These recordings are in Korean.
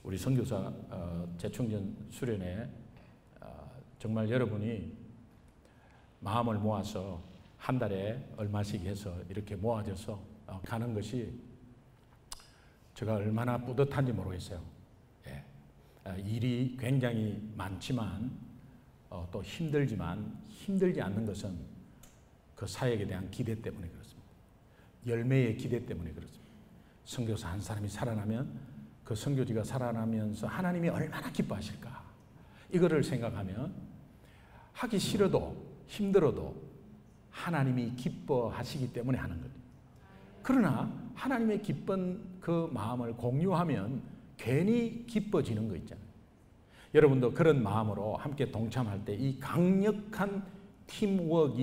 우리 선교사 재충전 수련회 정말 여러분이 마음을 모아서 한 달에 얼마씩 해서 이렇게 모아져서 가는 것이 제가 얼마나 뿌듯한지 모르겠어요. 예. 일이 굉장히 많지만 또 힘들지만 힘들지 않는 것은 그 사역에 대한 기대 때문에 그렇습니다. 열매의 기대 때문에 그렇습니다. 선교사 한 사람이 살아나면 그 선교지가 살아나면서 하나님이 얼마나 기뻐하실까, 이거를 생각하면 하기 싫어도 힘들어도 하나님이 기뻐하시기 때문에 하는 거죠. 그러나 하나님의 기쁜 그 마음을 공유하면 괜히 기뻐지는 거 있잖아요. 여러분도 그런 마음으로 함께 동참할 때 이 강력한 팀워크가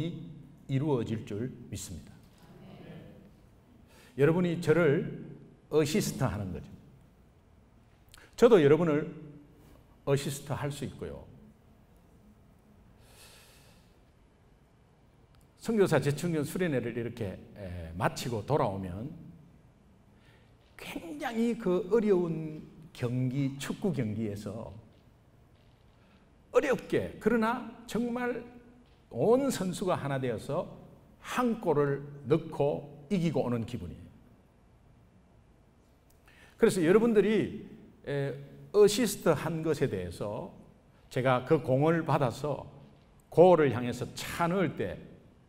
이루어질 줄 믿습니다. 여러분이 저를 어시스트 하는 거죠. 저도 여러분을 어시스트 할 수 있고요. 선교사 재충전 수련회를 이렇게 마치고 돌아오면 굉장히 그 어려운 경기, 축구 경기에서 어렵게, 그러나 정말 온 선수가 하나 되어서 한 골을 넣고 이기고 오는 기분이에요. 그래서 여러분들이 어시스트 한 것에 대해서 제가 그 공을 받아서 골을 향해서 차 넣을 때,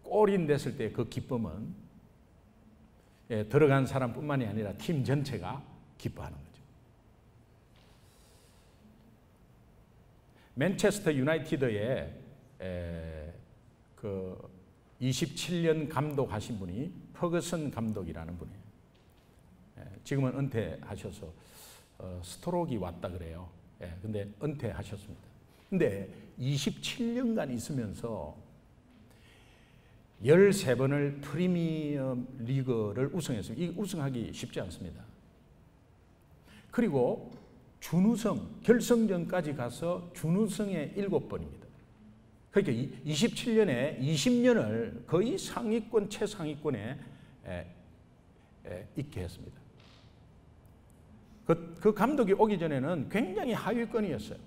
골이 됐을 때 그 기쁨은 들어간 사람뿐만이 아니라 팀 전체가 기뻐하는 거죠. 맨체스터 유나이티드의 그 27년 감독하신 분이 퍼거슨 감독이라는 분이에요. 지금은 은퇴하셔서 스트로크가 왔다 그래요. 근데 은퇴하셨습니다. 근데 27년간 있으면서 13번을 프리미어 리그를 우승했어요. 이 우승하기 쉽지 않습니다. 그리고 준우승, 결승전까지 가서 준우승에 7번입니다. 그러니까 27년에 20년을 거의 상위권, 최상위권에 있게 했습니다. 그 감독이 오기 전에는 굉장히 하위권이었어요.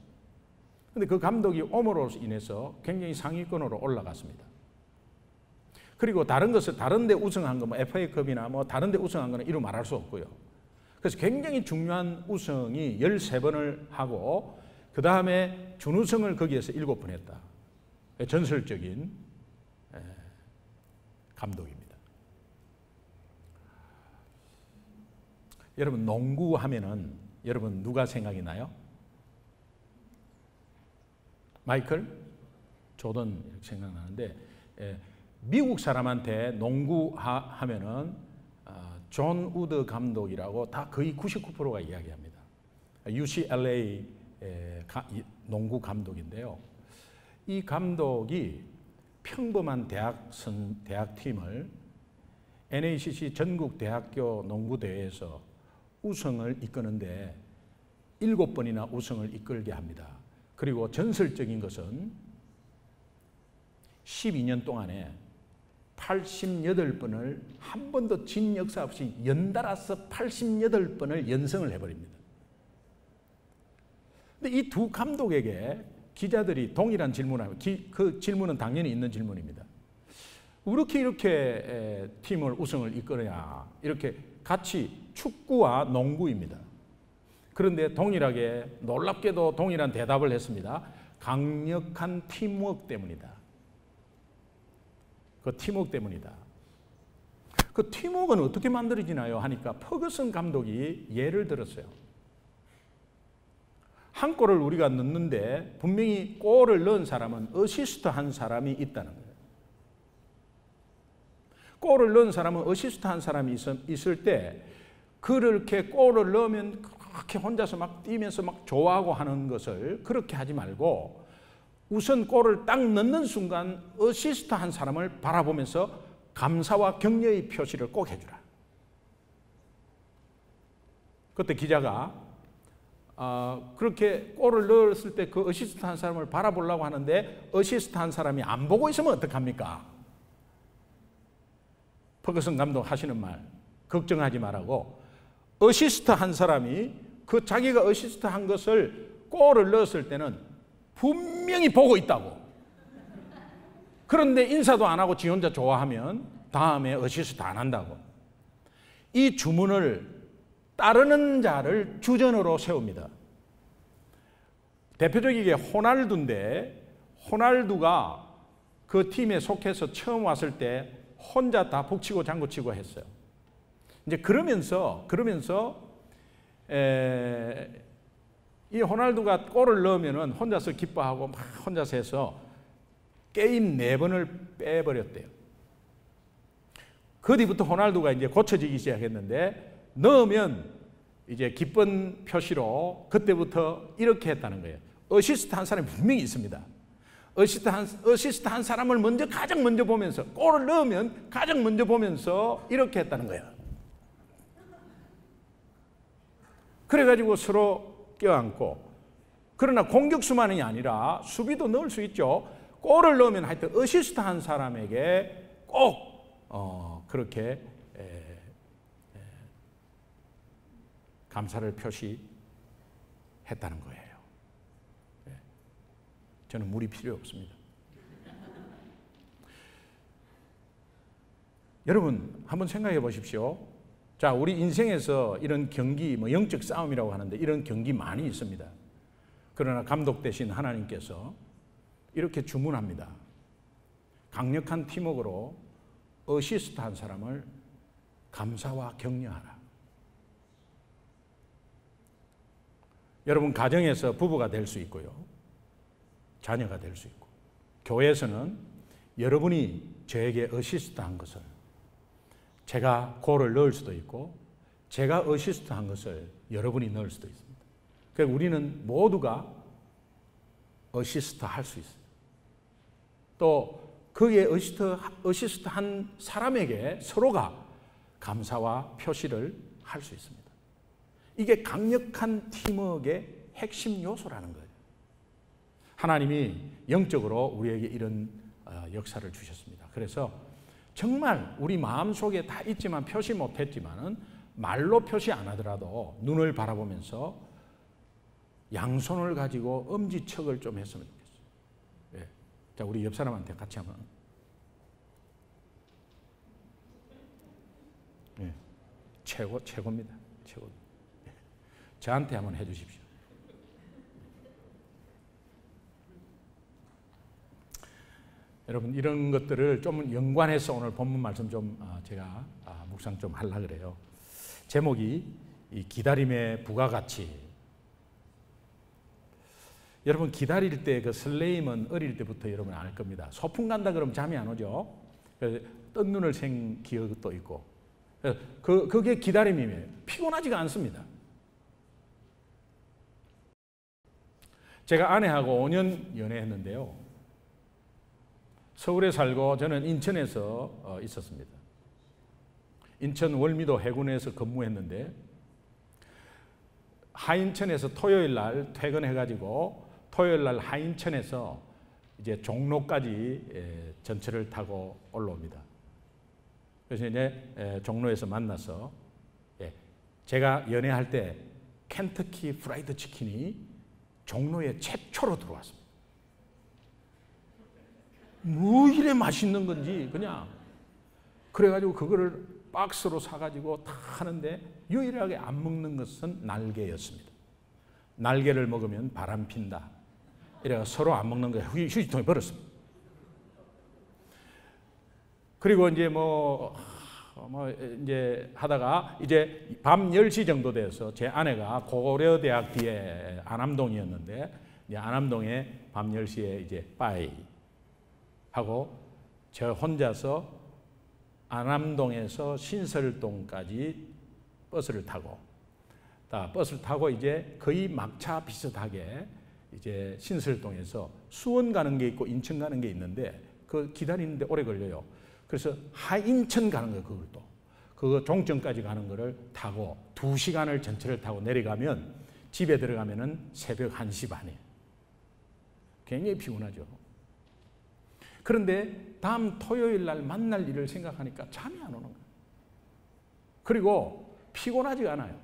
그런데 그 감독이 옴으로 인해서 굉장히 상위권으로 올라갔습니다. 그리고 다른 데 우승한 거, 뭐 FA컵이나 뭐 다른 데 우승한 거는 이루 말할 수 없고요. 그래서 굉장히 중요한 우승이 13번을 하고 그 다음에 준우승을 거기에서 7번 했다. 전설적인 감독입니다. 여러분, 농구 하면은 여러분 누가 생각이 나요? 마이클 조던 생각나는데, 미국 사람한테 농구 하면은 존 우드 감독이라고 다 거의 99%가 이야기합니다. UCLA 농구 감독인데요. 이 감독이 평범한 대학팀을 NACC 전국 대학교 농구대회에서 우승을 이끄는데 7번이나 우승을 이끌게 합니다. 그리고 전설적인 것은 12년 동안에 88번을 한 번도 진 역사 없이 연달아서 88번을 연승을 해버립니다. 근데 이 두 감독에게 기자들이 동일한 질문을 하면, 그 질문은 당연히 있는 질문입니다. 이렇게 팀을 우승을 이끌어야, 이렇게 같이 축구와 농구입니다. 그런데 동일하게, 놀랍게도 동일한 대답을 했습니다. 강력한 팀워크 때문이다. 그 팀워크 때문이다. 그 팀워크는 어떻게 만들어지나요? 하니까 퍼거슨 감독이 예를 들었어요. 한 골을 우리가 넣는데 분명히 골을 넣은 사람은 어시스트 한 사람이 있다는 거예요. 골을 넣은 사람은 어시스트 한 사람이 있을 때 그렇게 골을 넣으면 그렇게 혼자서 막 뛰면서 막 좋아하고 하는 것을 그렇게 하지 말고 우선 골을 딱 넣는 순간 어시스트 한 사람을 바라보면서 감사와 격려의 표시를 꼭 해주라. 그때 기자가 그렇게 골을 넣었을 때 그 어시스트 한 사람을 바라보려고 하는데 어시스트 한 사람이 안 보고 있으면 어떡합니까? 퍼거슨 감독 하시는 말, 걱정하지 말라고, 어시스트 한 사람이 그 자기가 어시스트 한 것을 골을 넣었을 때는 분명히 보고 있다고. 그런데 인사도 안 하고 지 혼자 좋아하면 다음에 어시스트 안 한다고. 이 주문을 따르는 자를 주전으로 세웁니다. 대표적이게 호날두인데, 호날두가 그 팀에 속해서 처음 왔을 때 혼자 다 북치고 장구치고 했어요. 이제 그러면서 이 호날두가 골을 넣으면은 혼자서 기뻐하고 막 혼자서 해서 게임 4번을 빼버렸대요. 그 뒤부터 호날두가 이제 고쳐지기 시작했는데, 넣으면 이제 기쁜 표시로 그때부터 이렇게 했다는 거예요. 어시스트 한 사람이 분명히 있습니다. 어시스트 한 사람을 가장 먼저 보면서, 골을 넣으면 가장 먼저 보면서 이렇게 했다는 거예요. 그래가지고 서로 껴안고, 그러나 공격수만이 아니라 수비도 넣을 수 있죠. 골을 넣으면 하여튼 어시스트 한 사람에게 꼭 그렇게 감사를 표시했다는 거예요. 저는 물이 필요 없습니다. 여러분 한번 생각해 보십시오. 자, 우리 인생에서 이런 경기, 영적 싸움이라고 하는데 이런 경기 많이 있습니다. 그러나 감독 대신 하나님께서 이렇게 주문합니다. 강력한 팀워크로 어시스트 한 사람을 감사와 격려하라. 여러분 가정에서 부부가 될 수 있고요, 자녀가 될 수 있고, 교회에서는 여러분이 저에게 어시스트 한 것을 제가 골을 넣을 수도 있고, 제가 어시스트 한 것을 여러분이 넣을 수도 있습니다. 그래서 우리는 모두가 어시스트 할 수 있어요. 또 거기에 어시스트 한 사람에게 서로가 감사와 표시를 할 수 있습니다. 이게 강력한 팀워크의 핵심 요소라는 거예요. 하나님이 영적으로 우리에게 이런 역사를 주셨습니다. 그래서 정말 우리 마음속에 다 있지만 표시 못했지만은 말로 표시 안 하더라도 눈을 바라보면서 양손을 가지고 엄지척을 좀 했으면 좋겠어요. 예. 자, 우리 옆 사람한테 같이 한번. 예. 최고입니다. 최고. 예. 저한테 한번 해주십시오. 여러분 이런 것들을 좀 연관해서 오늘 본문 말씀 좀 제가 묵상 좀 하려고 그래요. 제목이 이 기다림의 부가가치. 여러분 기다릴 때 그 설레임은 어릴 때부터 여러분 알 겁니다. 소풍 간다 그러면 잠이 안 오죠. 뜬 눈을 생 기억도 있고. 그게 기다림이에요. 피곤하지가 않습니다. 제가 아내하고 5년 연애했는데요. 서울에 살고 저는 인천에서 있었습니다. 인천 월미도 해군에서 근무했는데 하인천에서 토요일 날 퇴근해가지고 토요일 날 하인천에서 이제 종로까지 전철을 타고 올라옵니다. 그래서 이제 종로에서 만나서 제가 연애할 때 켄터키 프라이드 치킨이 종로에 최초로 들어왔습니다. 뭐 이래 맛있는 건지 그냥 그래가지고 그거를 박스로 사가지고 다 하는데 유일하게 안 먹는 것은 날개였습니다. 날개를 먹으면 바람 핀다. 이래가 서로 안 먹는 거예요. 휴지통에 버렸습니다. 그리고 이제 이제 하다가 이제 밤 10시 정도 돼서 제 아내가 고려대학 뒤에 안암동이었는데 이제 안암동에 밤 10시에 이제 빠이 하고 저 혼자서 안암동에서 신설동까지 버스를 타고 버스를 타고 이제 거의 막차 비슷하게 이제 신설동에서 수원 가는 게 있고 인천 가는 게 있는데 그 기다리는데 오래 걸려요. 그래서 하인천 가는 거예요. 그걸 또 그거 종점까지 가는 거를 타고 2시간을 전철을 타고 내려가면 집에 들어가면은 새벽 1시 반이에요. 굉장히 피곤하죠. 그런데 다음 토요일 날 만날 일을 생각하니까 잠이 안 오는 거예요. 그리고 피곤하지가 않아요.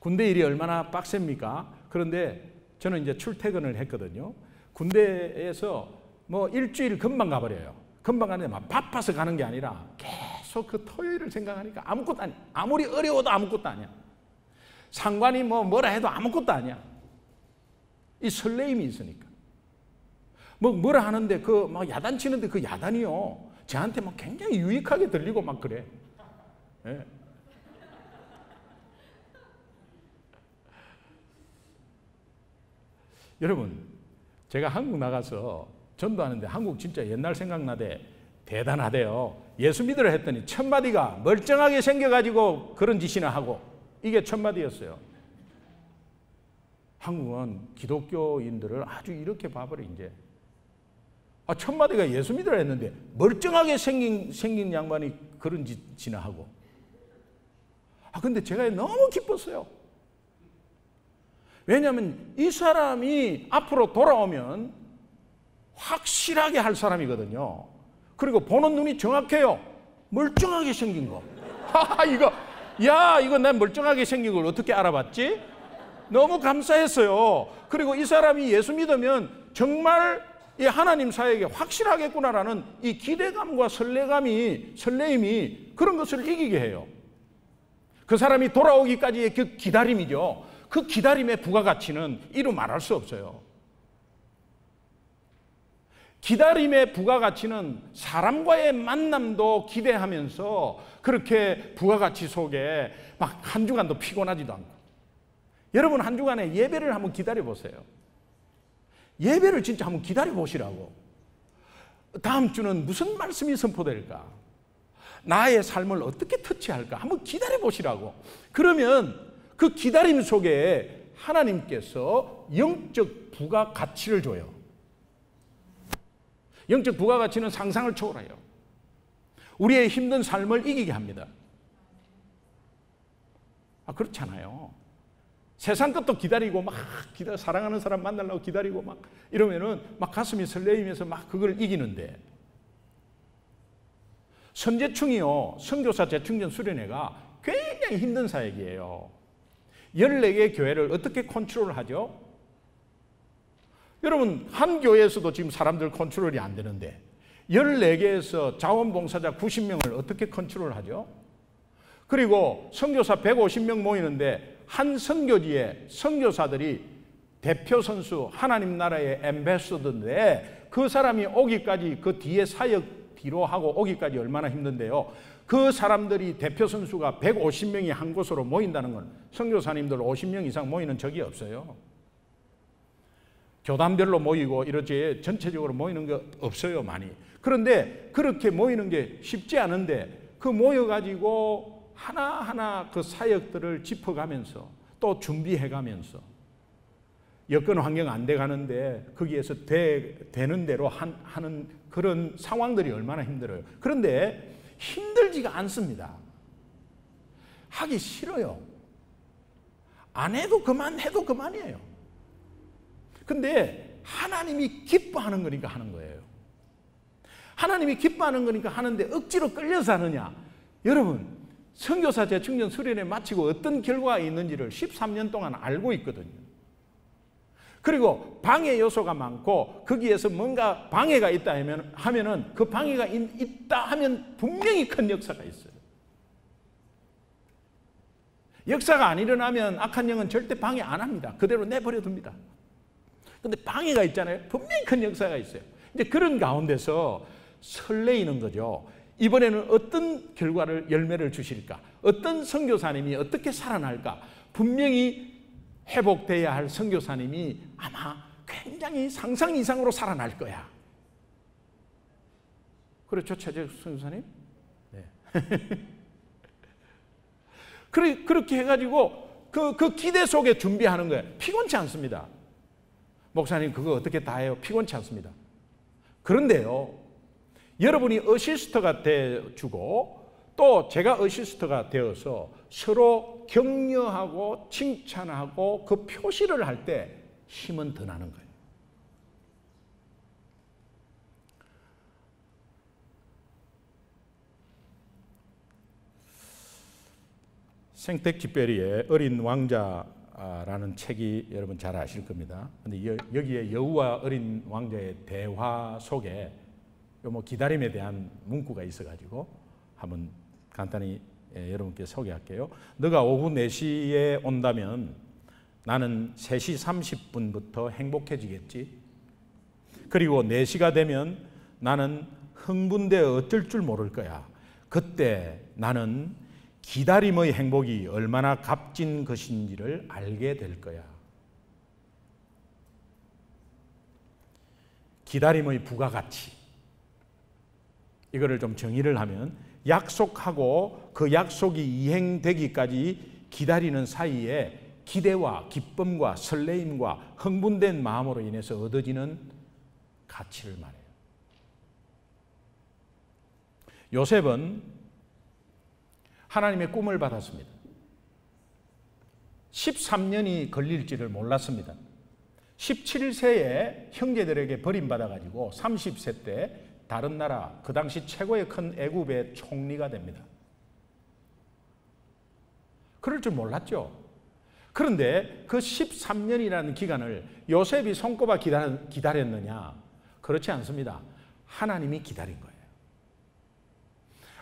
군대 일이 얼마나 빡셉니까? 그런데 저는 이제 출퇴근을 했거든요. 군대에서 뭐 일주일 금방 가버려요. 금방 가는데 막 바빠서 가는 게 아니라 계속 그 토요일을 생각하니까 아무것도 아니야. 아무리 어려워도 아무것도 아니야. 상관이 뭐라 해도 아무것도 아니야. 이 설레임이 있으니까. 뭐라 하는데 막 야단치는데 그 야단이요. 저한테 막 굉장히 유익하게 들리고 막 그래. 예. 여러분, 제가 한국 나가서 전도하는데 한국 진짜 옛날 생각나대 대단하대요. 예수 믿으라 했더니 첫 마디가 멀쩡하게 생겨가지고 그런 짓이나 하고, 이게 첫 마디였어요. 한국은 기독교인들을 아주 이렇게 봐버려 이제. 첫 마디가 예수 믿으라 했는데 멀쩡하게 생긴 양반이 그런 짓이나 하고. 근데 제가 너무 기뻤어요. 왜냐하면 이 사람이 앞으로 돌아오면 확실하게 할 사람이거든요. 그리고 보는 눈이 정확해요. 멀쩡하게 생긴 거. 이거 난 멀쩡하게 생긴 걸 어떻게 알아봤지? 너무 감사했어요. 그리고 이 사람이 예수 믿으면 정말 이 하나님 사역에 확실하겠구나라는 이 기대감과 설레임이 그런 것을 이기게 해요. 그 사람이 돌아오기까지의 그 기다림이죠. 그 기다림의 부가가치는 이루 말할 수 없어요. 기다림의 부가가치는 사람과의 만남도 기대하면서 그렇게 부가가치 속에 막 한 주간도 피곤하지도 않고. 여러분, 한 주간에 예배를 한번 기다려 보세요. 예배를 진짜 한번 기다려 보시라고. 다음 주는 무슨 말씀이 선포될까? 나의 삶을 어떻게 터치할까? 한번 기다려 보시라고. 그러면 그 기다림 속에 하나님께서 영적 부가가치를 줘요. 영적 부가가치는 상상을 초월해요. 우리의 힘든 삶을 이기게 합니다. 그렇잖아요. 세상 것도 기다리고 사랑하는 사람 만나려고 기다리고 이러면은 가슴이 설레이면서 그걸 이기는데, 선제충이요, 선교사 재충전 수련회가 굉장히 힘든 사역이에요. 14개의 교회를 어떻게 컨트롤하죠? 여러분, 한 교회에서도 지금 사람들 컨트롤이 안 되는데 14개에서 자원봉사자 90명을 어떻게 컨트롤하죠? 그리고 선교사 150명 모이는데 한 선교지에 선교사들이 대표 선수, 하나님 나라의 앰베서더인데 그 사람이 오기까지, 그 뒤에 사역 뒤로 하고 오기까지 얼마나 힘든데요. 그 사람들이 대표 선수가 150명이 한 곳으로 모인다는 건 선교사님들 50명 이상 모이는 적이 없어요. 교단별로 모이고 이렇게 전체적으로 모이는 게 없어요, 많이. 그런데 그렇게 모이는 게 쉽지 않은데 그 모여가지고 하나하나 그 사역들을 짚어가면서 또 준비해가면서 여건 환경 안 돼가는데 거기에서 되는 대로 하는 그런 상황들이 얼마나 힘들어요. 그런데 힘들지가 않습니다. 하기 싫어요. 안 해도 그만, 해도 그만이에요. 근데 하나님이 기뻐하는 거니까 하는 거예요. 하나님이 기뻐하는 거니까 하는데 억지로 끌려서 하느냐? 여러분, 선교사 재충전 수련회 마치고 어떤 결과가 있는지를 13년 동안 알고 있거든요. 그리고 방해 요소가 많고 거기에서 뭔가 방해가 있다 하면은 그 방해가 있다 하면 분명히 큰 역사가 있어요. 역사가 안 일어나면 악한 영은 절대 방해 안 합니다. 그대로 내버려 둡니다. 근데 방해가 있잖아요. 분명히 큰 역사가 있어요. 이제 그런 가운데서 설레이는 거죠. 이번에는 어떤 열매를 주실까? 어떤 선교사님이 어떻게 살아날까? 분명히 회복돼야 할 선교사님이 아마 굉장히 상상 이상으로 살아날 거야. 그렇죠, 최재욱 선교사님? 네. 그렇게 해가지고 그 기대 속에 준비하는 거예요. 피곤치 않습니다. 목사님 그거 어떻게 다 해요? 피곤치 않습니다. 그런데요, 여러분이 어시스터가 되어주고 또 제가 어시스터가 되어서 서로 격려하고 칭찬하고 그 표시를 할 때 힘은 더 나는 거예요. 생텍쥐페리의 어린 왕자라는 책이 여러분 잘 아실 겁니다. 근데 여기에 여우와 어린 왕자의 대화 속에 뭐 기다림에 대한 문구가 있어가지고 한번 간단히 여러분께 소개할게요. 너가 오후 4시에 온다면 나는 3시 30분부터 행복해지겠지. 그리고 4시가 되면 나는 흥분되어 어쩔 줄 모를 거야. 그때 나는 기다림의 행복이 얼마나 값진 것인지를 알게 될 거야. 기다림의 부가가치. 이거를 좀 정의를 하면 약속하고 그 약속이 이행되기까지 기다리는 사이에 기대와 기쁨과 설레임과 흥분된 마음으로 인해서 얻어지는 가치를 말해요. 요셉은 하나님의 꿈을 받았습니다. 13년이 걸릴지를 몰랐습니다. 17세에 형제들에게 버림받아가지고 30세 때 다른 나라, 그 당시 최고의 큰 애굽의 총리가 됩니다. 그럴 줄 몰랐죠. 그런데 그 13년이라는 기간을 요셉이 손꼽아 기다렸느냐? 그렇지 않습니다. 하나님이 기다린 거예요.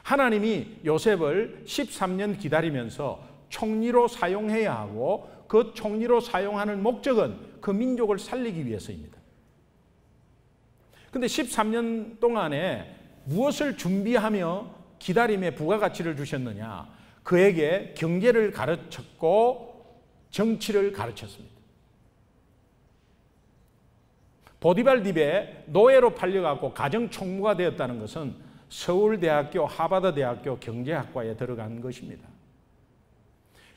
하나님이 요셉을 13년 기다리면서 총리로 사용해야 하고 그 총리로 사용하는 목적은 그 민족을 살리기 위해서입니다. 그런데 13년 동안에 무엇을 준비하며 기다림의 부가가치를 주셨느냐? 그에게 경제를 가르쳤고 정치를 가르쳤습니다. 보디발 딥에 노예로 팔려가고 가정총무가 되었다는 것은 서울대학교, 하버드대학교 경제학과에 들어간 것입니다.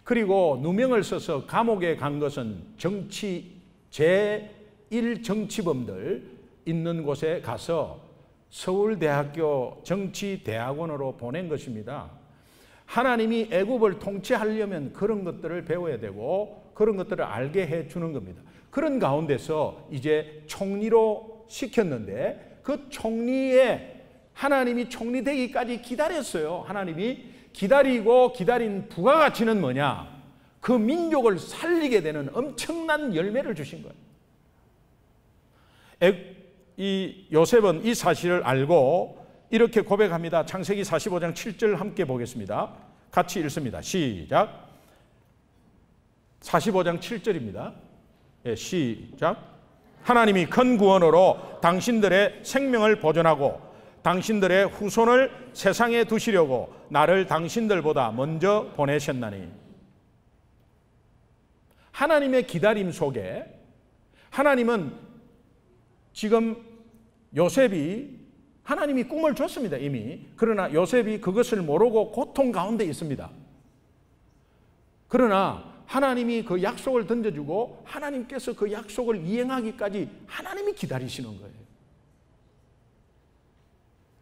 그리고 누명을 써서 감옥에 간 것은 제1 정치범들 있는 곳에 가서 서울대학교 정치대학원으로 보낸 것입니다. 하나님이 애굽을 통치하려면 그런 것들을 배워야 되고 그런 것들을 알게 해주는 겁니다. 그런 가운데서 이제 총리로 시켰는데 그 총리의 하나님이 총리 되기까지 기다렸어요. 하나님이 기다리고 기다린 부가가치는 뭐냐? 그 민족을 살리게 되는 엄청난 열매를 주신 거예요. 이 요셉은 이 사실을 알고 이렇게 고백합니다. 창세기 45장 7절 함께 보겠습니다. 같이 읽습니다. 시작. 45장 7절입니다. 예, 시작. 하나님이 큰 구원으로 당신들의 생명을 보존하고 당신들의 후손을 세상에 두시려고 나를 당신들보다 먼저 보내셨나니. 하나님의 기다림 속에 하나님은 지금 요셉이 하나님이 꿈을 줬습니다. 이미. 그러나 요셉이 그것을 모르고 고통 가운데 있습니다. 그러나 하나님이 그 약속을 던져주고 하나님께서 그 약속을 이행하기까지 하나님이 기다리시는 거예요.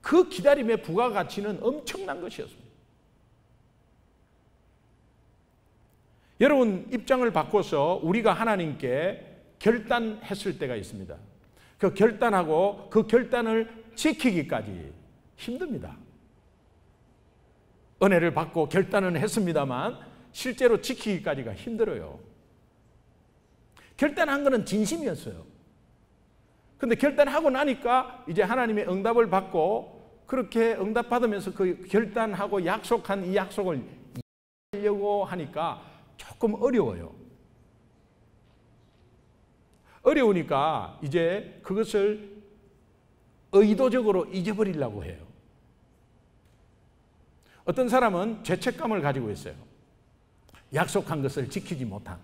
그 기다림의 부가가치는 엄청난 것이었습니다. 여러분 입장을 바꿔서 우리가 하나님께 결단했을 때가 있습니다. 그 결단하고 그 결단을 지키기까지 힘듭니다. 은혜를 받고 결단은 했습니다만 실제로 지키기까지가 힘들어요. 결단한 것은 진심이었어요. 근데 결단하고 나니까 이제 하나님의 응답을 받고 그렇게 응답받으면서 그 결단하고 약속한 이 약속을 이행하려고 하니까 조금 어려워요. 어려우니까 이제 그것을 의도적으로 잊어버리려고 해요. 어떤 사람은 죄책감을 가지고 있어요. 약속한 것을 지키지 못한.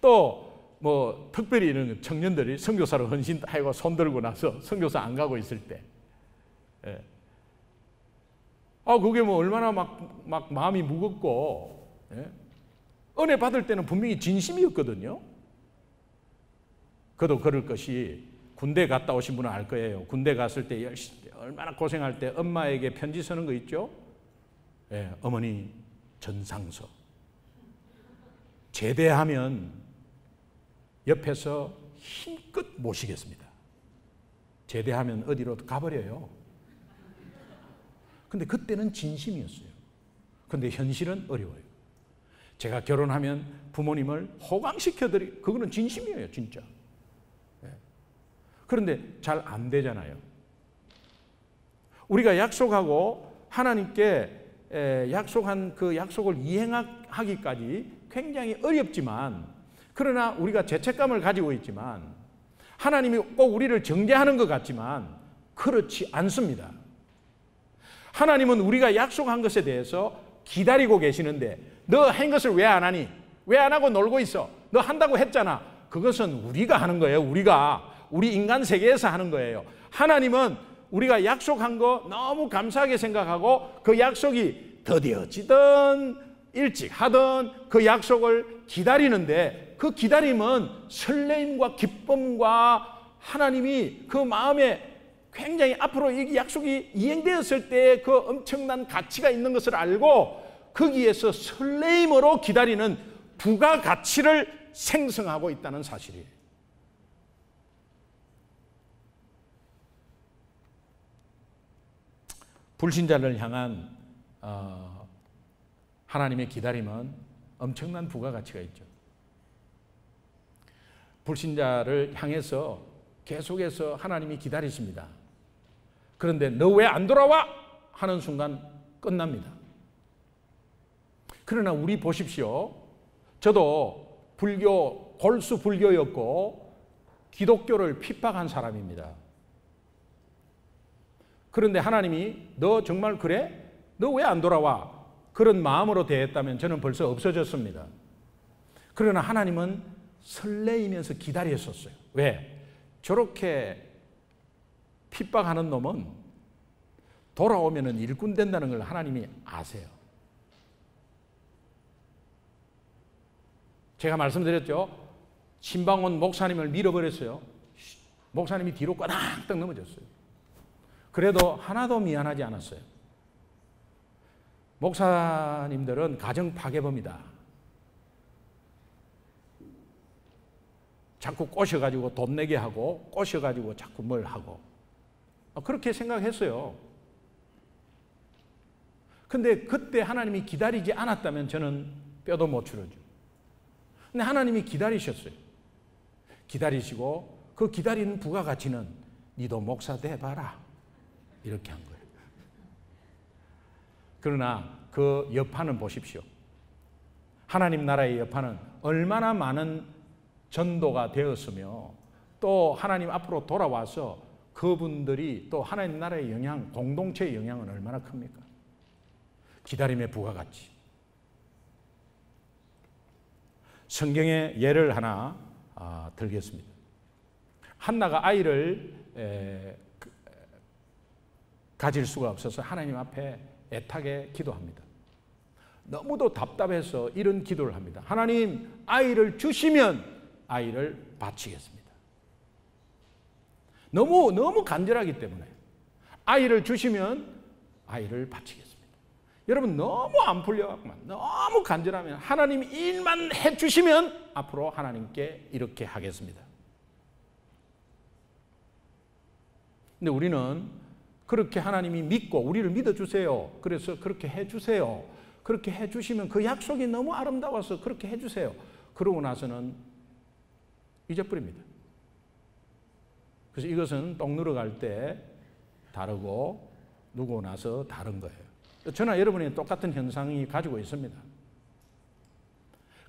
또 뭐 특별히 이런 청년들이 선교사로 헌신하고 손들고 나서 선교사 안 가고 있을 때, 그게 뭐 얼마나 막 마음이 무겁고, 은혜 받을 때는 분명히 진심이었거든요. 그도 그럴 것이 군대 갔다 오신 분은 알 거예요. 군대 갔을 때 얼마나 고생할 때 엄마에게 편지 쓰는 거 있죠? 어머니 전상서. 제대하면 옆에서 힘껏 모시겠습니다. 제대하면 어디로 가버려요. 근데 그때는 진심이었어요. 근데 현실은 어려워요. 제가 결혼하면 부모님을 호강시켜드리, 그거는 진심이에요, 진짜. 그런데 잘 안 되잖아요. 우리가 약속하고 하나님께 약속한 그 약속을 이행하기까지 굉장히 어렵지만, 그러나 우리가 죄책감을 가지고 있지만, 하나님이 꼭 우리를 정죄하는 것 같지만 그렇지 않습니다. 하나님은 우리가 약속한 것에 대해서 기다리고 계시는데, 너 한 것을 왜 안 하니? 왜 안 하고 놀고 있어? 너 한다고 했잖아. 그것은 우리가 하는 거예요. 우리 인간 세계에서 하는 거예요. 하나님은 우리가 약속한 거 너무 감사하게 생각하고 그 약속이 더디어지든 일찍 하든 그 약속을 기다리는데, 그 기다림은 설레임과 기쁨과 하나님이 그 마음에 굉장히 앞으로 이 약속이 이행되었을 때 그 엄청난 가치가 있는 것을 알고 거기에서 설레임으로 기다리는 부가가치를 생성하고 있다는 사실이에요. 불신자를 향한 하나님의 기다림은 엄청난 부가가치가 있죠. 불신자를 향해서 계속해서 하나님이 기다리십니다. 그런데 너 왜 안 돌아와? 하는 순간 끝납니다. 그러나 우리 보십시오. 저도 골수 불교였고 기독교를 핍박한 사람입니다. 그런데 하나님이 너 정말 그래? 너 왜 안 돌아와? 그런 마음으로 대했다면 저는 벌써 없어졌습니다. 그러나 하나님은 설레이면서 기다렸었어요. 왜? 저렇게 핍박하는 놈은 돌아오면 일꾼 된다는 걸 하나님이 아세요. 제가 말씀드렸죠. 신방원 목사님을 밀어버렸어요. 목사님이 뒤로 까닥딱 넘어졌어요. 그래도 하나도 미안하지 않았어요. 목사님들은 가정 파괴범이다. 자꾸 꼬셔가지고 돈 내게 하고 꼬셔가지고 자꾸 뭘 하고 그렇게 생각했어요. 근데 그때 하나님이 기다리지 않았다면 저는 뼈도 못 추려죠. 근데 하나님이 기다리셨어요. 기다리시고 그 기다리는 부가가치는 니도 목사 돼봐라 이렇게 한 거예요. 그러나 그 여파는 보십시오. 하나님 나라의 여파는 얼마나 많은 전도가 되었으며 또 하나님 앞으로 돌아와서 그분들이 또 하나님 나라의 영향, 공동체의 영향은 얼마나 큽니까? 기다림의 부가가치. 성경의 예를 하나 들겠습니다. 한나가 아이를 가질 수가 없어서 하나님 앞에 애타게 기도합니다. 너무도 답답해서 이런 기도를 합니다. 하나님, 아이를 주시면 아이를 바치겠습니다. 너무 간절하기 때문에 아이를 주시면 아이를 바치겠습니다. 여러분 너무 안 풀려갖고만 너무 간절하면 하나님 일만 해주시면 앞으로 하나님께 이렇게 하겠습니다. 근데 우리는 그렇게 하나님이 믿고 우리를 믿어주세요. 그래서 그렇게 해주세요. 그렇게 해주시면 그 약속이 너무 아름다워서 그렇게 해주세요. 그러고 나서는 잊어버립니다. 그래서 이것은 똥 누러갈 때 다르고 누고 나서 다른 거예요. 저나 여러분이 똑같은 현상이 가지고 있습니다.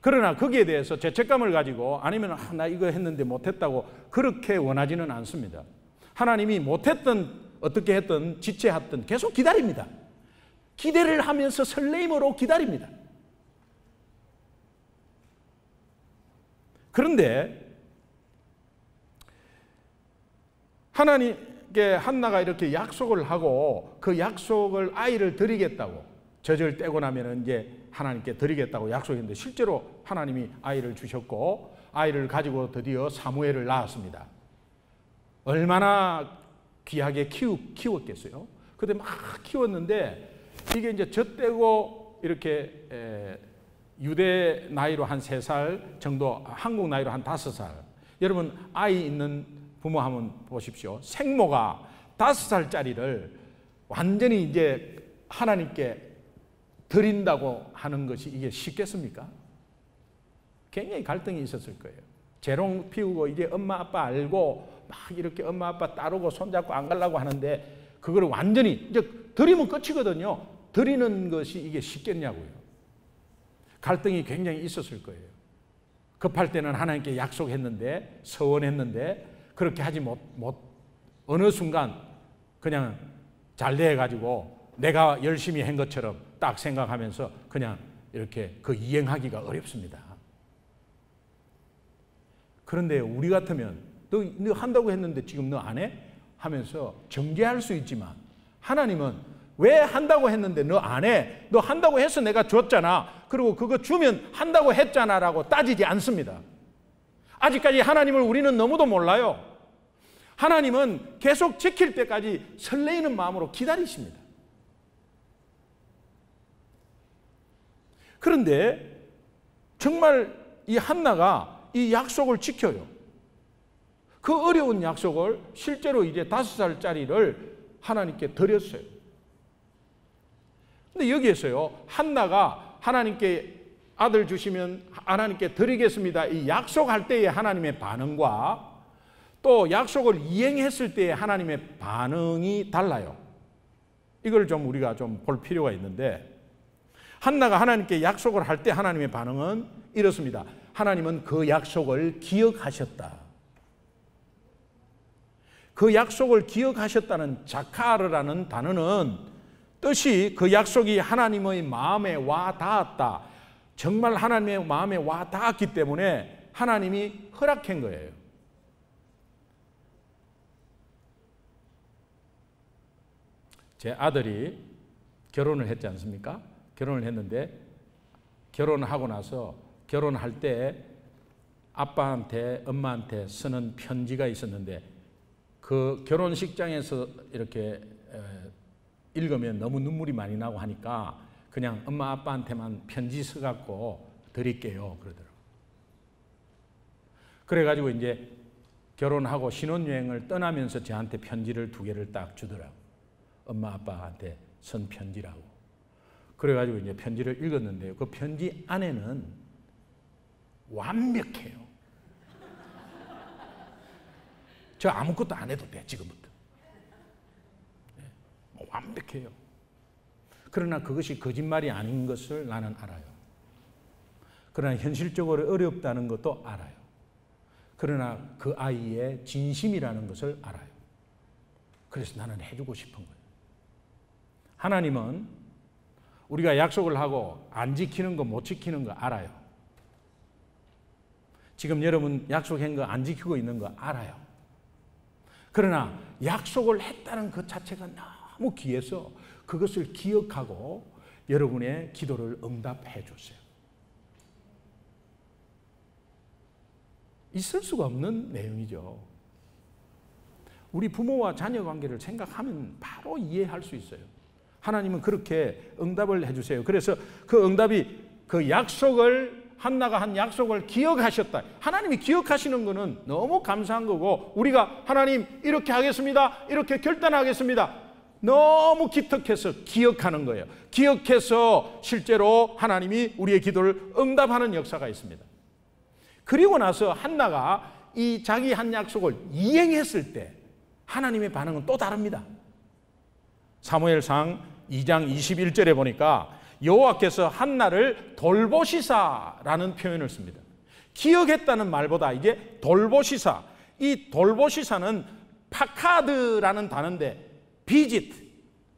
그러나 거기에 대해서 죄책감을 가지고 아니면 나 이거 했는데 못했다고 그렇게 원하지는 않습니다. 하나님이 못했던 어떻게 했든 지체했든 계속 기다립니다. 기대를 하면서 설레임으로 기다립니다. 그런데 하나님께 한나가 이렇게 약속을 하고 그 약속을 아이를 드리겠다고 젖을 떼고 나면 이제 하나님께 드리겠다고 약속했는데 실제로 하나님이 아이를 주셨고 아이를 가지고 드디어 사무엘을 낳았습니다. 얼마나 귀하게 키웠겠어요. 근데 막 키웠는데 이게 이제 젖떼고 이렇게 유대 나이로 한 3살 정도, 한국 나이로 한 5살. 여러분 아이 있는 부모 한번 보십시오. 생모가 5살짜리를 완전히 이제 하나님께 드린다고 하는 것이 이게 쉽겠습니까? 굉장히 갈등이 있었을 거예요. 재롱 피우고 이제 엄마 아빠 알고 막 이렇게 엄마 아빠 따르고 손잡고 안 가려고 하는데 그거를 완전히 이제 드리면 끝이거든요. 드리는 것이 이게 쉽겠냐고요. 갈등이 굉장히 있었을 거예요. 급할 때는 하나님께 약속했는데 서원했는데 그렇게 하지 못 어느 순간 그냥 잘 돼가지고 내가 열심히 한 것처럼 딱 생각하면서 그냥 이렇게 그 이행하기가 어렵습니다. 그런데 우리 같으면 너 한다고 했는데 지금 너 안 해? 하면서 정죄할 수 있지만 하나님은 왜 한다고 했는데 너 안 해? 너 한다고 해서 내가 줬잖아. 그리고 그거 주면 한다고 했잖아 라고 따지지 않습니다. 아직까지 하나님을 우리는 너무도 몰라요. 하나님은 계속 지킬 때까지 설레이는 마음으로 기다리십니다. 그런데 정말 이 한나가 이 약속을 지켜요. 그 어려운 약속을 실제로 이제 5살짜리를 하나님께 드렸어요. 근데 여기에서요, 한나가 하나님께 아들 주시면 하나님께 드리겠습니다. 이 약속할 때의 하나님의 반응과 또 약속을 이행했을 때의 하나님의 반응이 달라요. 이걸 좀 우리가 좀 볼 필요가 있는데, 한나가 하나님께 약속을 할 때 하나님의 반응은 이렇습니다. 하나님은 그 약속을 기억하셨다. 그 약속을 기억하셨다는 자카르라는 단어는 뜻이 그 약속이 하나님의 마음에 와 닿았다. 정말 하나님의 마음에 와 닿았기 때문에 하나님이 허락한 거예요. 제 아들이 결혼을 했지 않습니까? 결혼을 했는데 결혼하고 나서 결혼할 때 아빠한테 엄마한테 쓰는 편지가 있었는데 그 결혼식장에서 이렇게 읽으면 너무 눈물이 많이 나고 하니까 그냥 엄마 아빠한테만 편지 써갖고 드릴게요 그러더라고요. 그래가지고 이제 결혼하고 신혼여행을 떠나면서 저한테 편지를 2개를 딱 주더라고요. 엄마 아빠한테 쓴 편지라고. 그래가지고 이제 편지를 읽었는데요. 그 편지 안에는 완벽해요. 저 아무것도 안 해도 돼 지금부터. 네, 완벽해요. 그러나 그것이 거짓말이 아닌 것을 나는 알아요. 그러나 현실적으로 어렵다는 것도 알아요. 그러나 그 아이의 진심이라는 것을 알아요. 그래서 나는 해주고 싶은 거예요. 하나님은 우리가 약속을 하고 안 지키는 거 못 지키는 거 알아요. 지금 여러분 약속한 거 안 지키고 있는 거 알아요. 그러나 약속을 했다는 것 자체가 너무 귀해서 그것을 기억하고 여러분의 기도를 응답해 주세요. 있을 수가 없는 내용이죠. 우리 부모와 자녀 관계를 생각하면 바로 이해할 수 있어요. 하나님은 그렇게 응답을 해주세요. 그래서 그 응답이 그 약속을 한나가 한 약속을 기억하셨다. 하나님이 기억하시는 것은 너무 감사한 거고 우리가 하나님 이렇게 하겠습니다. 이렇게 결단하겠습니다. 너무 기특해서 기억하는 거예요. 기억해서 실제로 하나님이 우리의 기도를 응답하는 역사가 있습니다. 그리고 나서 한나가 이 자기 한 약속을 이행했을 때 하나님의 반응은 또 다릅니다. 사무엘상 2장 21절에 보니까 여호와께서 한나를 돌보시사라는 표현을 씁니다. 기억했다는 말보다 이게 돌보시사. 이 돌보시사는 파카드라는 단어인데 비지트,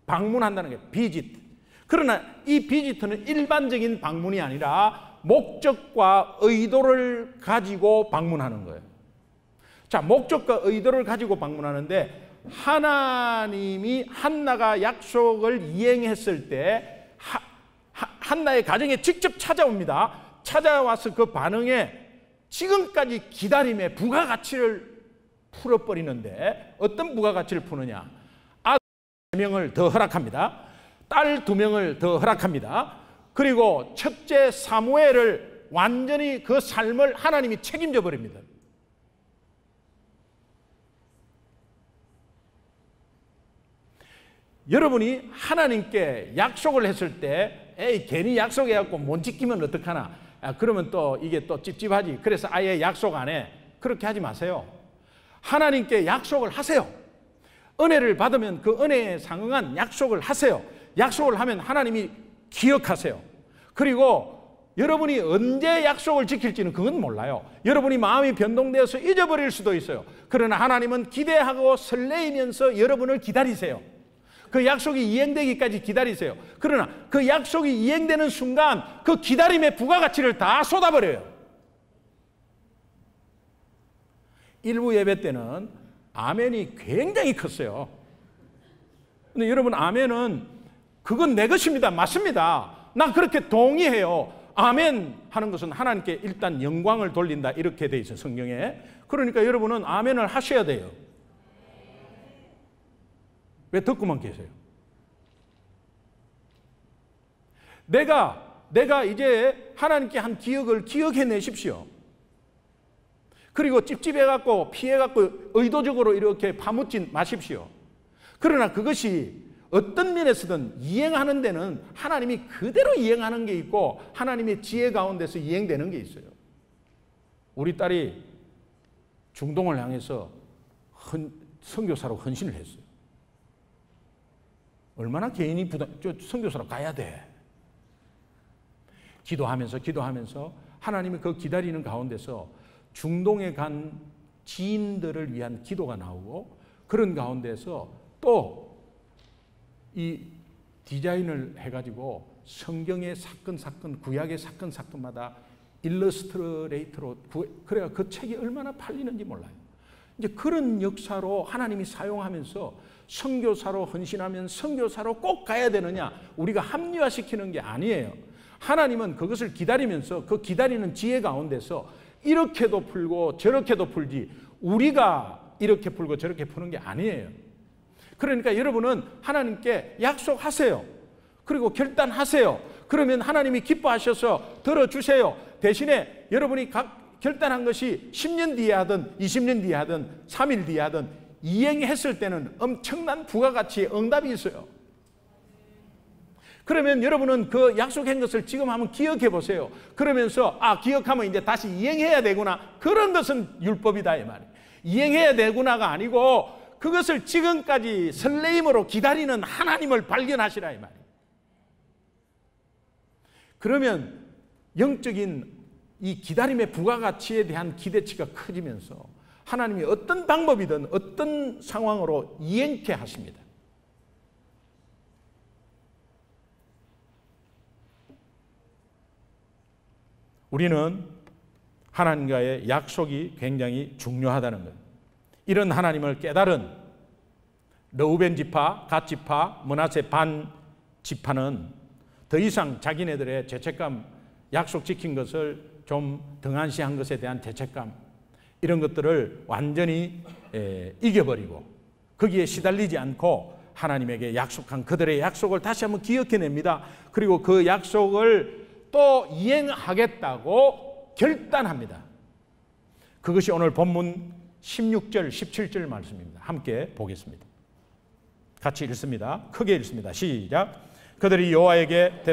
방문한다는 게 비지트. 그러나 이 비지트는 일반적인 방문이 아니라 목적과 의도를 가지고 방문하는 거예요. 자, 목적과 의도를 가지고 방문하는데 하나님이 한나가 약속을 이행했을 때 한나의 가정에 직접 찾아옵니다. 찾아와서 그 반응에 지금까지 기다림의 부가가치를 풀어버리는데 어떤 부가가치를 푸느냐. 아들 3명을 더 허락합니다. 딸 2명을 더 허락합니다. 그리고 첫째 사무엘을 완전히 그 삶을 하나님이 책임져 버립니다. 여러분이 하나님께 약속을 했을 때 에이 괜히 약속해갖고 못 지키면 어떡하나, 그러면 또 이게 또 찝찝하지, 그래서 아예 약속 안 해, 그렇게 하지 마세요. 하나님께 약속을 하세요. 은혜를 받으면 그 은혜에 상응한 약속을 하세요. 약속을 하면 하나님이 기억하세요. 그리고 여러분이 언제 약속을 지킬지는 그건 몰라요. 여러분이 마음이 변동되어서 잊어버릴 수도 있어요. 그러나 하나님은 기대하고 설레이면서 여러분을 기다리세요. 그 약속이 이행되기까지 기다리세요. 그러나 그 약속이 이행되는 순간 그 기다림의 부가가치를 다 쏟아버려요. 일부 예배 때는 아멘이 굉장히 컸어요. 근데 여러분, 아멘은 그건 내 것입니다. 맞습니다. 나 그렇게 동의해요. 아멘 하는 것은 하나님께 일단 영광을 돌린다, 이렇게 돼 있어요, 성경에. 그러니까 여러분은 아멘을 하셔야 돼요. 왜 듣고만 계세요? 내가 이제 하나님께 한 기억을 기억해내십시오. 그리고 찝찝해갖고 피해갖고 의도적으로 이렇게 파묻지 마십시오. 그러나 그것이 어떤 면에서든 이행하는 데는 하나님이 그대로 이행하는 게 있고 하나님의 지혜 가운데서 이행되는 게 있어요. 우리 딸이 중동을 향해서 선교사로 헌신을 했어요. 얼마나 개인이 선교사로 가야 돼. 기도하면서 하나님이 그 기다리는 가운데서 중동에 간 지인들을 위한 기도가 나오고, 그런 가운데서 또 이 디자인을 해가지고 성경의 사건, 구약의 사건마다 일러스트레이터로 그래야 그 책이 얼마나 팔리는지 몰라요. 이제 그런 역사로 하나님이 사용하면서 선교사로 헌신하면 선교사로 꼭 가야 되느냐, 우리가 합리화시키는 게 아니에요. 하나님은 그것을 기다리면서 그 기다리는 지혜 가운데서 이렇게도 풀고 저렇게도 풀지, 우리가 이렇게 풀고 저렇게 푸는 게 아니에요. 그러니까 여러분은 하나님께 약속하세요. 그리고 결단하세요. 그러면 하나님이 기뻐하셔서 들어주세요. 대신에 여러분이 결단한 것이 10년 뒤에 하든 20년 뒤에 하든 3일 뒤에 하든 이행했을 때는 엄청난 부가가치의 응답이 있어요. 그러면 여러분은 그 약속한 것을 지금 한번 기억해 보세요. 그러면서 기억하면 이제 다시 이행해야 되구나. 그런 것은 율법이다, 이 말이에요. 이행해야 되구나가 아니고 그것을 지금까지 설레임으로 기다리는 하나님을 발견하시라, 이 말이에요. 그러면 영적인 이 기다림의 부가가치에 대한 기대치가 커지면서 하나님이 어떤 방법이든 어떤 상황으로 이행케 하십니다. 우리는 하나님과의 약속이 굉장히 중요하다는 거예요. 이런 하나님을 깨달은 르우벤 지파, 갓 지파, 므낫세 반 지파는 더 이상 자기네들의 죄책감, 약속 지킨 것을 좀 등한시한 것에 대한 죄책감, 이런 것들을 완전히 이겨버리고 거기에 시달리지 않고 하나님에게 약속한 그들의 약속을 다시 한번 기억해냅니다. 그리고 그 약속을 또 이행하겠다고 결단합니다. 그것이 오늘 본문 16절, 17절 말씀입니다. 함께 보겠습니다. 같이 읽습니다. 크게 읽습니다. 시작. 그들이 여호수아에게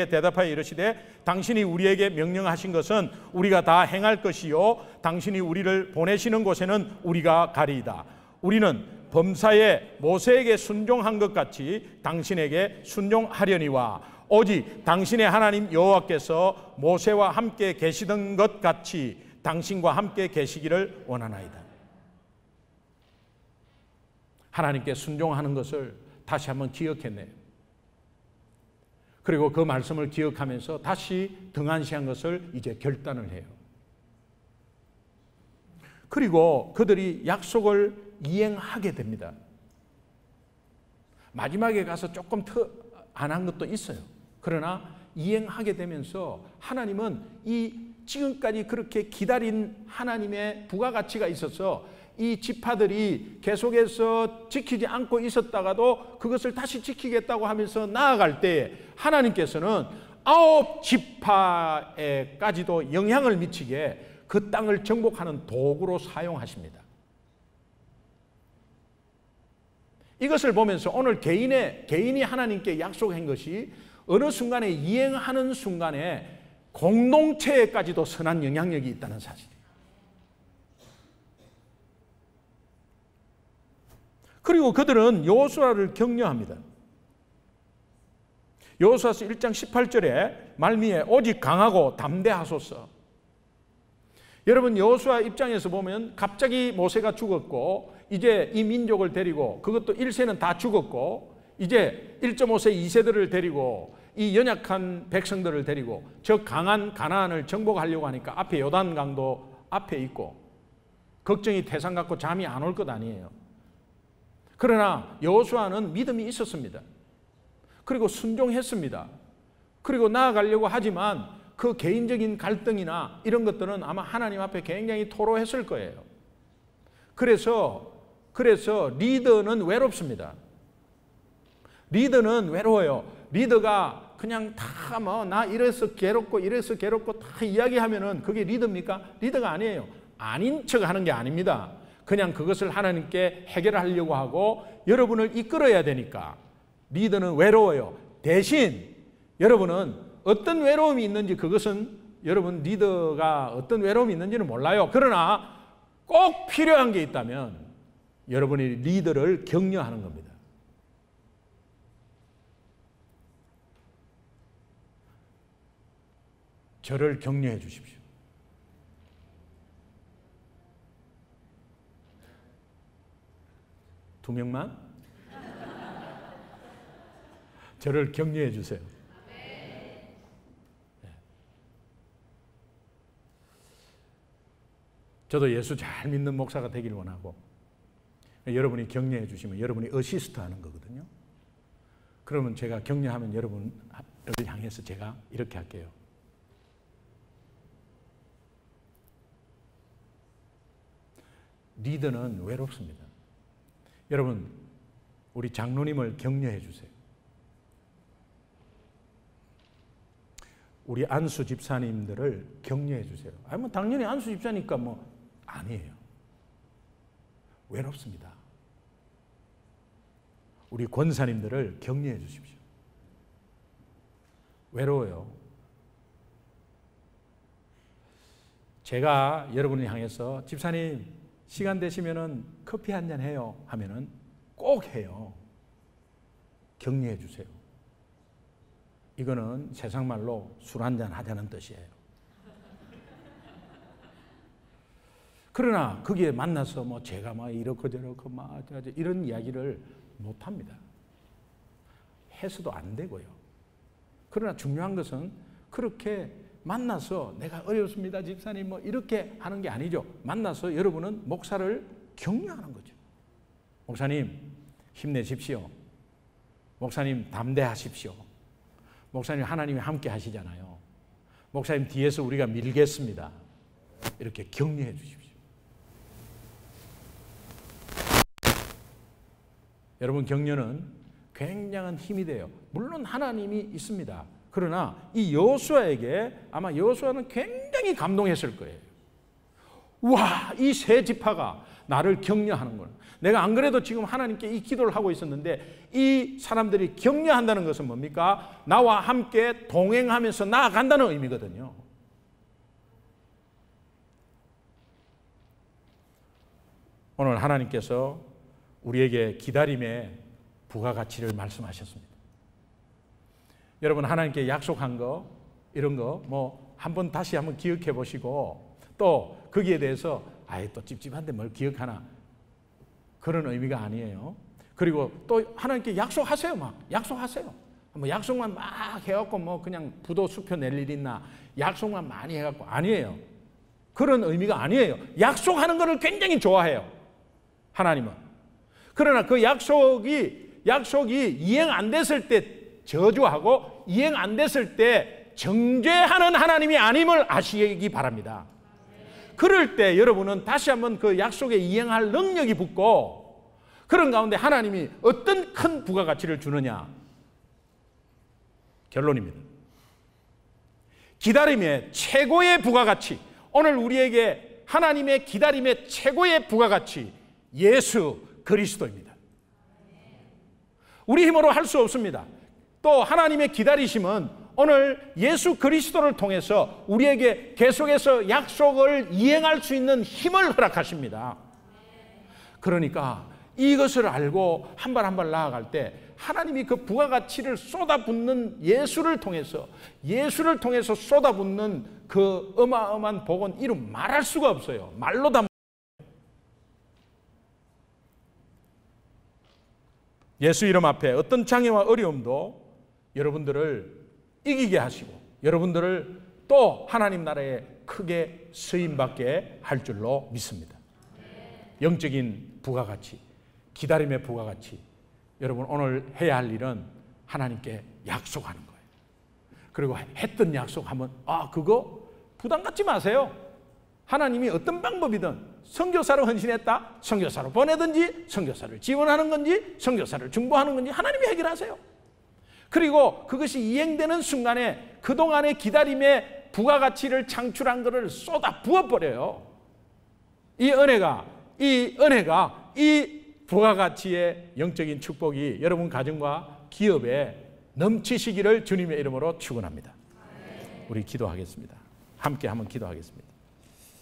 대답하여 이르시되 당신이 우리에게 명령하신 것은 우리가 다 행할 것이요 당신이 우리를 보내시는 곳에는 우리가 가리이다. 우리는 범사에 모세에게 순종한 것 같이 당신에게 순종하려니와 오직 당신의 하나님 여호와께서 모세와 함께 계시던 것 같이 당신과 함께 계시기를 원하나이다. 하나님께 순종하는 것을 다시 한번 기억해내요. 그리고 그 말씀을 기억하면서 다시 등한시한 것을 이제 결단을 해요. 그리고 그들이 약속을 이행하게 됩니다. 마지막에 가서 조금 더 안 한 것도 있어요. 그러나 이행하게 되면서 하나님은 이 지금까지 그렇게 기다린 하나님의 부가가치가 있어서 이 지파들이 계속해서 지키지 않고 있었다가도 그것을 다시 지키겠다고 하면서 나아갈 때 하나님께서는 9지파에까지도 영향을 미치게 그 땅을 정복하는 도구로 사용하십니다. 이것을 보면서 오늘 개인이 하나님께 약속한 것이 어느 순간에 이행하는 순간에 공동체에까지도 선한 영향력이 있다는 사실이에요. 그리고 그들은 여호수아를 격려합니다. 여호수아서 1장 18절에 말미에 오직 강하고 담대하소서. 여러분, 여호수아 입장에서 보면 갑자기 모세가 죽었고 이제 이 민족을 데리고, 그것도 1세는 다 죽었고 이제 1.5세 2세들을 데리고 이 연약한 백성들을 데리고 저 강한 가나안을 정복하려고 하니까 앞에 요단강도 앞에 있고 걱정이 태산 같고 잠이 안 올 것 아니에요. 그러나 여호수아는 믿음이 있었습니다. 그리고 순종했습니다. 그리고 나아가려고 하지만 그 개인적인 갈등이나 이런 것들은 아마 하나님 앞에 굉장히 토로했을 거예요. 그래서 리더는 외롭습니다. 리더는 외로워요. 리더가 그냥 다 뭐 나 이래서 괴롭고 다 이야기하면은 그게 리더입니까? 리더가 아니에요. 아닌 척 하는 게 아닙니다. 그냥 그것을 하나님께 해결하려고 하고 여러분을 이끌어야 되니까 리더는 외로워요. 대신 여러분은 어떤 외로움이 있는지, 그것은 여러분 리더가 어떤 외로움이 있는지는 몰라요. 그러나 꼭 필요한 게 있다면 여러분이 리더를 격려하는 겁니다. 저를 격려해 주십시오. 두 명만? 저를 격려해 주세요. 네. 저도 예수 잘 믿는 목사가 되길 원하고, 여러분이 격려해 주시면 여러분이 어시스트 하는 거거든요. 그러면 제가 격려하면 여러분을 향해서 제가 이렇게 할게요. 리더는 외롭습니다. 여러분, 우리 장로님을 격려해 주세요. 우리 안수 집사님들을 격려해 주세요. 뭐 당연히 안수 집사니까 뭐 아니에요. 외롭습니다. 우리 권사님들을 격려해 주십시오. 외로워요. 제가 여러분을 향해서 집사님 시간 되시면은 커피 한잔 해요 하면은 꼭 해요. 격려해 주세요. 이거는 세상 말로 술 한잔 하자는 뜻이에요. 그러나 거기에 만나서 뭐 제가 막 이렇고 저렇고 막 이런 이야기를 못 합니다. 해서도 안 되고요. 그러나 중요한 것은 그렇게 만나서 내가 어렵습니다 집사님 뭐 이렇게 하는 게 아니죠. 만나서 여러분은 목사를 격려하는 거죠. 목사님 힘내십시오. 목사님 담대하십시오. 목사님 하나님이 함께 하시잖아요. 목사님 뒤에서 우리가 밀겠습니다. 이렇게 격려해 주십시오. 여러분, 격려는 굉장한 힘이 돼요. 물론 하나님이 있습니다. 그러나 이 여호수아에게 아마 여호수아는 굉장히 감동했을 거예요. 와, 이 세 지파가 나를 격려하는구나. 내가 안 그래도 지금 하나님께 이 기도를 하고 있었는데 이 사람들이 격려한다는 것은 뭡니까? 나와 함께 동행하면서 나아간다는 의미거든요. 오늘 하나님께서 우리에게 기다림의 부가가치를 말씀하셨습니다. 여러분, 하나님께 약속한 거 이런 거 뭐 한번 다시 한번 기억해 보시고 또 거기에 대해서 아예 또 찝찝한데 뭘 기억하나 그런 의미가 아니에요. 그리고 또 하나님께 약속하세요. 막 약속하세요. 뭐 약속만 막 해갖고 뭐 그냥 부도 수표 낼 일 있나 약속만 많이 해갖고 아니에요. 그런 의미가 아니에요. 약속하는 거를 굉장히 좋아해요. 하나님은. 그러나 그 약속이 이행 안 됐을 때 저주하고 이행 안 됐을 때 정죄하는 하나님이 아님을 아시기 바랍니다. 그럴 때 여러분은 다시 한번 그 약속에 이행할 능력이 붙고 그런 가운데 하나님이 어떤 큰 부가가치를 주느냐. 결론입니다. 기다림의 최고의 부가가치, 오늘 우리에게 하나님의 기다림의 최고의 부가가치, 예수 그리스도입니다. 우리 힘으로 할 수 없습니다. 또 하나님의 기다리심은 오늘 예수 그리스도를 통해서 우리에게 계속해서 약속을 이행할 수 있는 힘을 허락하십니다. 그러니까 이것을 알고 한 발 한 발 나아갈 때 하나님이 그 부가가치를 쏟아붓는 예수를 통해서 쏟아붓는 그 어마어마한 복은 이루 말할 수가 없어요. 말로 다. 예수 이름 앞에 어떤 장애와 어려움도 여러분들을 이기게 하시고 여러분들을 또 하나님 나라에 크게 쓰임받게 할 줄로 믿습니다. 영적인 부가가치, 기다림의 부가가치, 여러분 오늘 해야 할 일은 하나님께 약속하는 거예요. 그리고 했던 약속하면 그거 부담 갖지 마세요. 하나님이 어떤 방법이든 선교사로 헌신했다, 선교사로 보내든지 선교사를 지원하는 건지 선교사를 중보하는 건지 하나님이 해결하세요. 그리고 그것이 이행되는 순간에 그동안의 기다림의 부가가치를 창출한 것을 쏟아 부어버려요. 이 은혜가 이 부가가치의 영적인 축복이 여러분 가정과 기업에 넘치시기를 주님의 이름으로 축원합니다. 우리 기도하겠습니다. 함께 한번 기도하겠습니다.